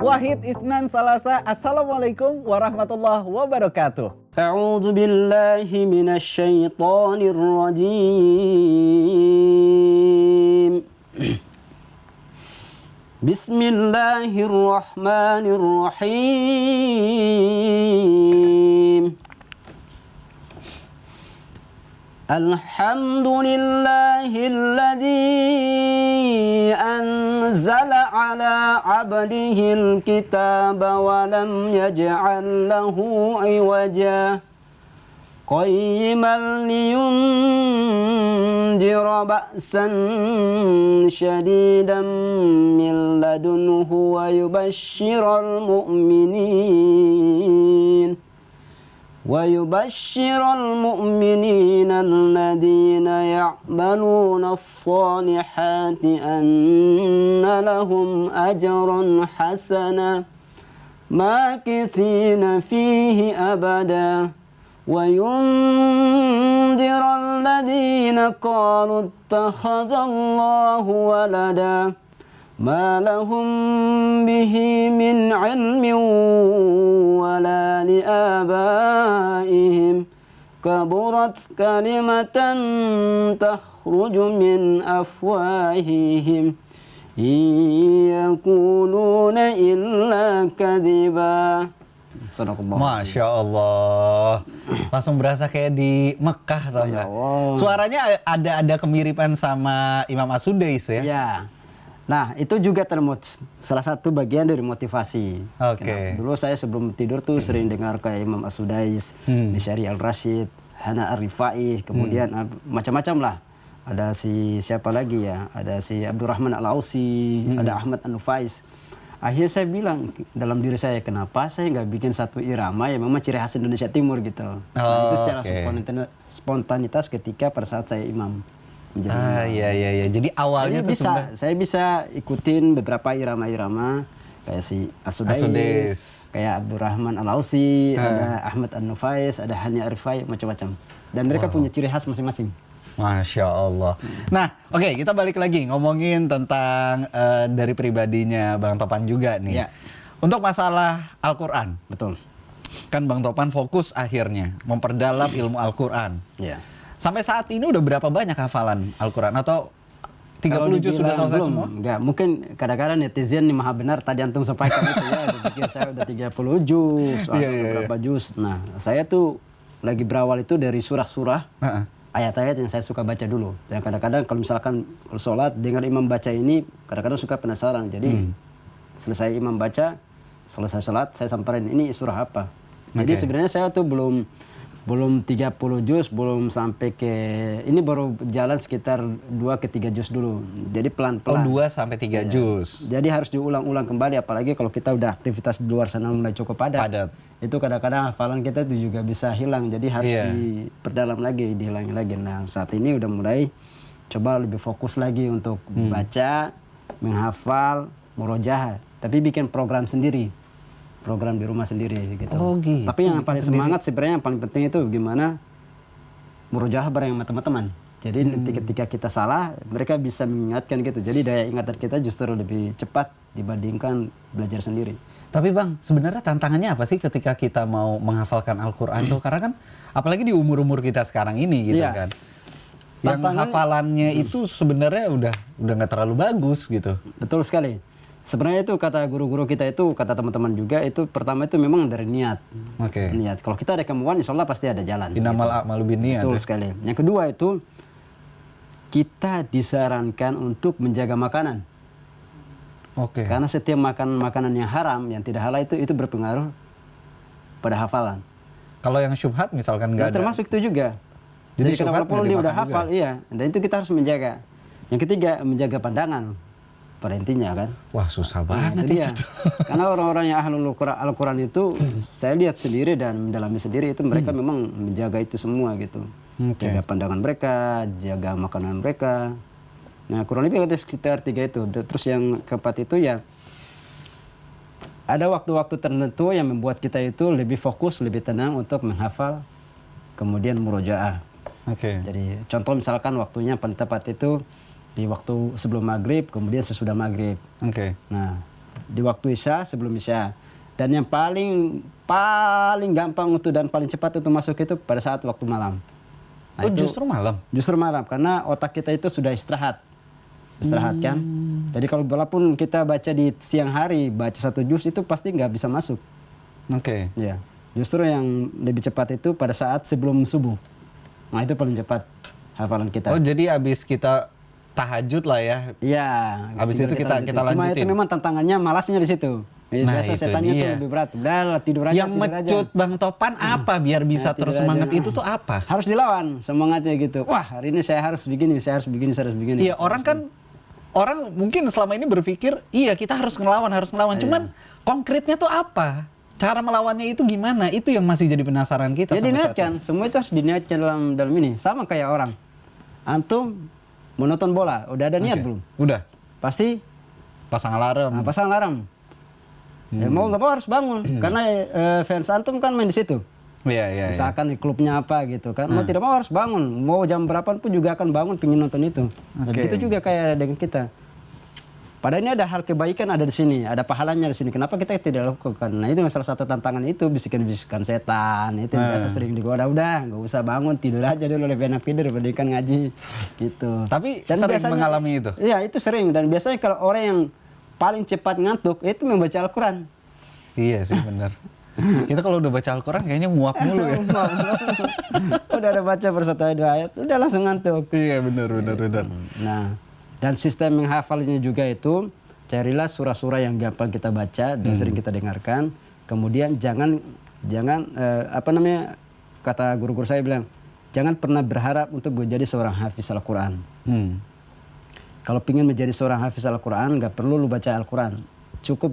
Wahid, Isnan, Salasa. Assalamualaikum warahmatullahi wabarakatuh. A'udzu billahi minasy syaithanir rajim. Bismillahirrahmanirrahim. Alhamdulillahilladzi anzala ala 'abdihil kitaba wa lam yaj'al lahu 'iwaja qayyiman liyunzira ba'san syadidan min ladunhu wa yubashshiral mu'minin ويبشر المؤمنين الذين يعملون الصالحات أن لهم أجرا حسنا ماكثين فيه أبدا وينذر الذين قالوا اتخذ الله ولدا ما لهم به من علم ولا لآبائهم كبرت كلمة تخرج من أفواههم إن يقولون إلا كذبا. Masya Allah, langsung berasa kayak di Mekah, tau nggak? Suaranya ada kemiripan sama Imam As-Sudais ya? Ya. Nah, itu juga salah satu bagian dari motivasi. Oke. Dulu saya sebelum tidur tuh sering dengar kayak Imam As-Sudais, Misyari Al-Rasyid, Hana Ar-Rifai, kemudian macam-macam lah. Ada siapa lagi ya? Ada si Abdurrahman Al-Ausi, ada Ahmad An-Nufais. Akhirnya saya bilang dalam diri saya, kenapa saya nggak bikin satu irama yang memang ciri khas Indonesia Timur gitu. Itu secara spontanitas ketika pada saat saya imam. Iya. Jadi awalnya tuh saya bisa ikutin beberapa irama-irama kayak si As-Sudais, kayak Abdurrahman Al-Ausi, ada Ahmad An-Nufais, ada Hani Arifai, macam-macam. Dan mereka punya ciri khas masing-masing. Masya Allah. Nah, oke, kita balik lagi ngomongin tentang dari pribadinya Bang Topan juga nih. Ya. Untuk masalah Al-Quran. Betul. Kan Bang Topan fokus akhirnya memperdalam ilmu Al-Quran. Ya. Sampai saat ini udah berapa banyak hafalan Al-Quran? Atau 30 juz sudah selesai belum, semua? Enggak, mungkin kadang-kadang netizen nih maha benar tadi antum sampaikan itu ya, dipikir saya udah 30 juz, berapa juz. Nah, saya tuh lagi berawal itu dari surah-surah, ayat-ayat yang saya suka baca dulu. Dan kadang-kadang kalau misalkan kalau sholat dengar imam baca ini, kadang-kadang suka penasaran. Jadi selesai imam baca, selesai sholat, saya samperin ini surah apa. Jadi sebenarnya saya tuh belum 30 juz, belum sampai ke ini, baru jalan sekitar 2 ke 3 juz dulu. Jadi pelan-pelan. 2 sampai 3 juz. Jadi harus diulang-ulang kembali, apalagi kalau kita udah aktivitas di luar sana mulai cukup padat. Itu kadang-kadang hafalan kita itu juga bisa hilang. Jadi harus diperdalam lagi, dihilangi lagi. Nah, saat ini udah mulai coba lebih fokus lagi untuk baca, menghafal, murojaah. Tapi bikin program sendiri. Program di rumah sendiri gitu. Oh gitu. Tapi yang paling semangat sebenarnya yang paling penting itu gimana murojaah bareng sama teman-teman. Jadi nanti ketika kita salah, mereka bisa mengingatkan gitu. Jadi daya ingatan kita justru lebih cepat dibandingkan belajar sendiri. Tapi Bang, sebenarnya tantangannya apa sih ketika kita mau menghafalkan Al-Quran tuh? Karena kan apalagi di umur-umur kita sekarang ini gitu kan. Yang hafalannya itu sebenarnya udah nggak terlalu bagus gitu. Betul sekali. Sebenarnya itu kata guru-guru kita itu, kata teman-teman juga, itu pertama itu memang dari niat. Niat. Kalau kita ada kemauan, insya Allah pasti ada jalan. Innamal a'malu binniyat. Betul sekali. Yang kedua itu, kita disarankan untuk menjaga makanan. Karena setiap makanan yang haram, yang tidak halal itu berpengaruh pada hafalan. Kalau yang syubhat misalkan nggak ada. Termasuk itu juga. Jadi walaupun dia udah hafal, iya. Dan itu kita harus menjaga. Yang ketiga, menjaga pandangan. Pada intinya kan. Wah, susah banget itu. Karena orang-orang yang ahlul Al-Quran itu saya lihat sendiri dan mendalami sendiri itu mereka memang menjaga itu semua gitu. Jaga pandangan mereka, jaga makanan mereka. Nah, kurang lebih ada sekitar 3 itu. Terus yang keempat itu ya ada waktu-waktu tertentu yang membuat kita itu lebih fokus, lebih tenang untuk menghafal, kemudian murojaah. Jadi contoh misalkan waktunya paling tepat itu di waktu sebelum maghrib, kemudian sesudah maghrib. Nah, di waktu Isya, sebelum Isya. Dan yang paling gampang untuk dan paling cepat untuk masuk itu pada saat waktu malam. Nah, justru malam? Justru malam, karena otak kita itu sudah istirahat kan. Jadi kalau walaupun kita baca di siang hari, baca 1 juz itu pasti nggak bisa masuk. Oke. Ya, justru yang lebih cepat itu pada saat sebelum subuh. Nah itu paling cepat hafalan kita. Oh jadi abis kita tahajud lah ya? Iya. Abis itu kita lanjutin? Cuma itu memang tantangannya malasnya di situ. Nah, biasa setannya tuh lebih berat. Udah tidur aja. Yang mecut Bang Topan apa biar bisa terus semangat itu tuh apa? Harus dilawan semangatnya gitu. Wah hari ini saya harus begini, saya harus begini, saya harus begini. Iya orang mungkin selama ini berpikir iya kita harus ngelawan. Cuman konkretnya tuh apa? Cara melawannya itu gimana? Itu yang masih jadi penasaran kita. Ya diniatkan. Semua itu harus diniatkan dalam ini. Sama kayak orang. Antum menonton bola, udah ada niat belum? Udah. Pasti pasang alarm. Nah, pasang alarm. Ya, mau nggak mau harus bangun karena fans antum kan main di situ. Iya. Misalkan di klubnya apa gitu kan, mau tidak mau harus bangun. Mau jam berapa pun juga akan bangun pingin nonton itu. Dan itu juga kayak dengan kita. Padahal ini ada hal kebaikan ada di sini, ada pahalanya di sini. Kenapa kita tidak lakukan? Nah itu salah satu tantangan itu bisikan-bisikan setan. Itu yang biasa sering digoda. Udah, nggak usah bangun, tidur aja dulu lebih enak tidur daripada ikan ngaji gitu. Tapi dan sering biasanya, mengalami itu? Iya itu sering. Dan biasanya kalau orang yang paling cepat ngantuk itu membaca Al-Quran. Iya sih benar. Kita kalau udah baca Al-Quran kayaknya muak mulu ya. Udah ada baca bersatu ayat 2 ayat, udah langsung ngantuk. Iya benar. Nah, dan sistem menghafalnya juga itu carilah surah-surah yang gampang kita baca dan sering kita dengarkan. Kemudian jangan kata guru-guru saya bilang, jangan pernah berharap untuk menjadi seorang hafiz Al-Quran. Kalau ingin menjadi seorang hafiz Al-Quran, nggak perlu lu baca Al-Quran. Cukup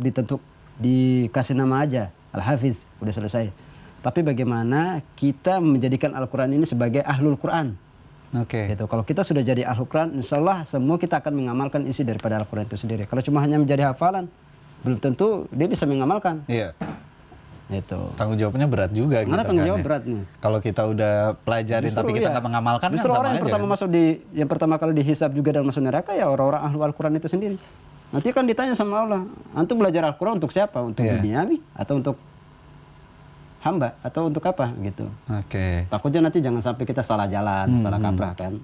dikasih nama aja, Al-Hafiz, udah selesai. Tapi bagaimana kita menjadikan Al-Quran ini sebagai ahlul Quran. Oke. Gitu. Kalau kita sudah jadi ahlul Quran, insya Allah semua kita akan mengamalkan isi daripada Al-Quran itu sendiri. Kalau cuma hanya menjadi hafalan, belum tentu dia bisa mengamalkan. Iya. Itu. Tanggung jawabnya berat juga. Karena tanggung jawab berat nih. Kalau kita udah pelajarin justru, tapi kita nggak mengamalkan, justru kan orang yang pertama kali dihisab juga dan masuk neraka ya orang-orang ahli Al-Quran itu sendiri. Nanti kan ditanya sama Allah, antum belajar Al-Quran untuk siapa? Untuk duniawi atau untuk hamba atau untuk apa gitu? Oke. Takutnya nanti jangan sampai kita salah jalan, salah kaprah kan.